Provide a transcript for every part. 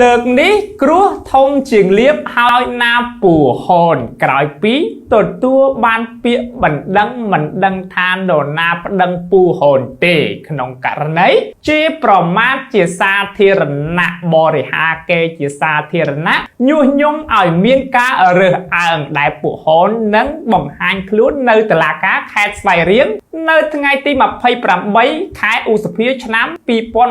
លើកនេះគ្រោះធំជាងលៀបហើយណាពូហូនក្រោយពីទទួលបានពាក្យបណ្ដឹងមិនដឹងថានរណាប្តឹងពូហូនទេក្នុងករណីជាប្រមាថជាសាធារណៈបរិហាគេជាសាធារណៈញុះញង់ឲ្យមានការរើសអើងដែលពូហូននឹងបង្ហាញខ្លួននៅតុលាការខេត្តស្វាយរៀងនៅថ្ងៃទី28ខែឧសភាឆ្នាំ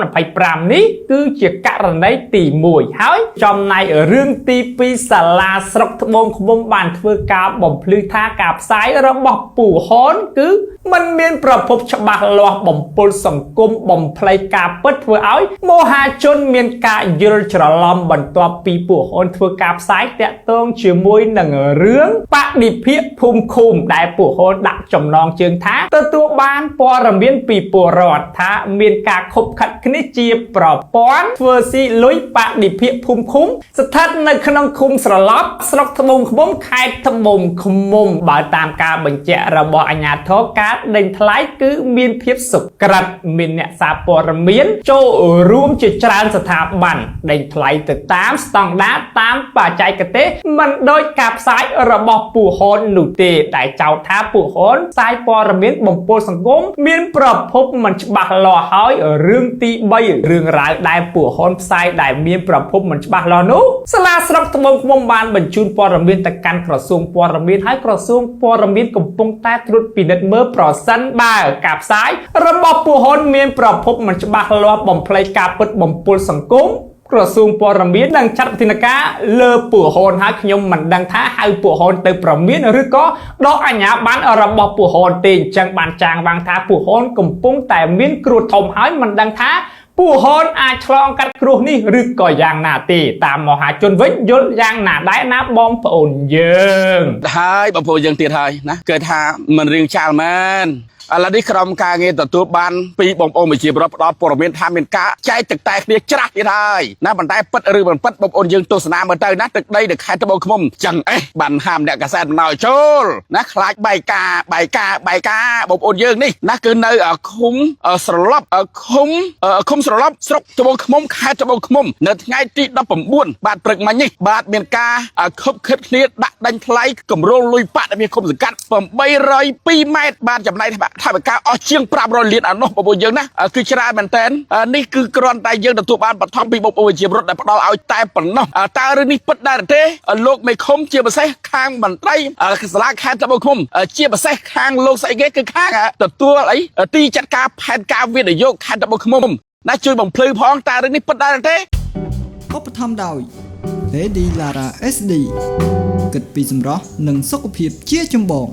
2025នេះគឺជាករណីទី1ហើយចំណែករឿងទី2សាលាស្រុកត្បូងឃ្មុំបានធ្វើការបំភ្លឺថាការផ្សាយរបស់ពូហូនគឺมันមានប្រភពច្បាស់លាស់បំពុលសង្គមបំភ្លៃការពិតធ្វើឲ្យមហាជនមានការយល់ច្រឡំបន្ទាប់ពីពូហូនធ្វើការផ្សាយតាក់ទងជាមួយនឹងរឿងបដិភិភូមិឃុំដែលពូហូនដាក់ចំណងជើងថាទទួលបានព័ត៌មានពីពលរដ្ឋថាមានការខົບខិតគ្នាជាប្រព័ន្ធធ្វើស៊ីលុយបដិភិភូមិឃុំស្ថិតនៅក្នុងឃុំស្រឡប់ស្រុកត្បូងឃ្មុំខេត្តត្បូងឃ្មុំបើតាមការបញ្ជាក់របស់អាជ្ញាធរការដេញថ្លៃគឺមានភាពសុក្រិតមានអ្នកសារព័ត៌មានចូលរួមជាច្រើនស្ថាប័នដេញថ្លៃទៅតាមស្តង់ដារតាមបច្ចេកទេសមិនដូចការផ្សាយរបស់ពូហូននោះទេដែលចោទថាពូហូនផ្សាយព័ត៌មានបំពុលសង្គមមានប្រភពមិនច្បាស់លាស់ហើយរឿងទី3រឿងរ៉ាវដែលពូហូនផ្សាយដែលមានប្រភពមិនច្បាស់លាស់នោះសាលាស្រុកត្បូងឃ្មុំបានបញ្ជូនព័ត៌មានទៅកាន់ក្រសួងព័ត៌មានហើយក្រសួងព័ត៌មានកំពុងតែត្រួតពិនិត្យមើលប្រសិនបើការផ្សាយរបស់ពូហូនមានប្រភពមិនច្បាស់លាស់បំភ្លៃការពិតបំពុលសង្គមក្រសួងព័ត៌មាននឹងចាត់វិធានការលើពូហូនហើយខ្ញុំមិនដឹងថាហៅពូហូនទៅប្រមានឬក៏ដកអាជ្ញាប័ណ្ណរបស់ពូហូនទេអញ្ចឹងបានចាងវាងថាពូហូនកំពុងតែមានគ្រោះធំហើយមិនដឹងថាពូហូនអាចឆ្លងកាត់គ្រោះនេះឬក៏យ៉ាងណាទេតាមមហាជនវិញយល់យ៉ាងណាដែរណាបងប្អូនយើងហើយបងប្អូនយើងទៀតហើយណាគេថាមិនរៀងចាល់មែនឥឡូវនេះក្រុមការងារទទួលបានពីបងប្អូនប្រជាពលរដ្ឋផ្ដល់ព័ត៌មានថាមានការចែកទឹកតែគ្នាច្រាស់ទៀតហើយណាប៉ុន្តែពិតឬមិនពិតបងប្អូនយើងទស្សនាមើលទៅណាទឹកដីនៅខេត្តត្បូងឃ្មុំចឹងបានហាមអ្នកកាសែតមិនឲ្យចូលណាខ្លាចបែកការបងប្អូនយើងនេះណាគឺនៅឃុំស្រឡប់ឃុំស្រឡប់ស្រុកត្បូងឃ្មុំខេត្តត្បូងឃ្មុំនៅថ្ងៃទី19បាទព្រឹកមិញនេះបាទមានការខົບខិតគ្នាដាក់ដេញថ្លៃគម្រោងលុយបាក់ដែលមានឃុំសង្កាត់802ម៉ែត្របាទចំណែកថាបការអស់ជាង500លានអានោះបងប្អូនយើងណាគឺច្រើនមែនតើនេះគឺគ្រាន់តែយើងទទួលបានបឋមពីបងប្អូនជារដ្ឋដែលផ្ដល់ឲ្យតែប៉ុណ្ណោះតើរឿងនេះពិតដែរទេលោកមេឃុំជាពិសេសខាងមន្ត្រីសាលាខេត្តត្បូងឃ្មុំជាពិសេសខាងលោកស្អីគេគឺខាងទទួលអីទីចាត់ការផែនការវិនិយោគខេត្តត្បូងឃ្មុំណាជួយបំភ្លឺផងតើរឿងនេះពិតដែរទេឧបត្ថម្ភដោយ Lady Lara SD គិតពីសម្រស់និងសុខភាពជាចម្បង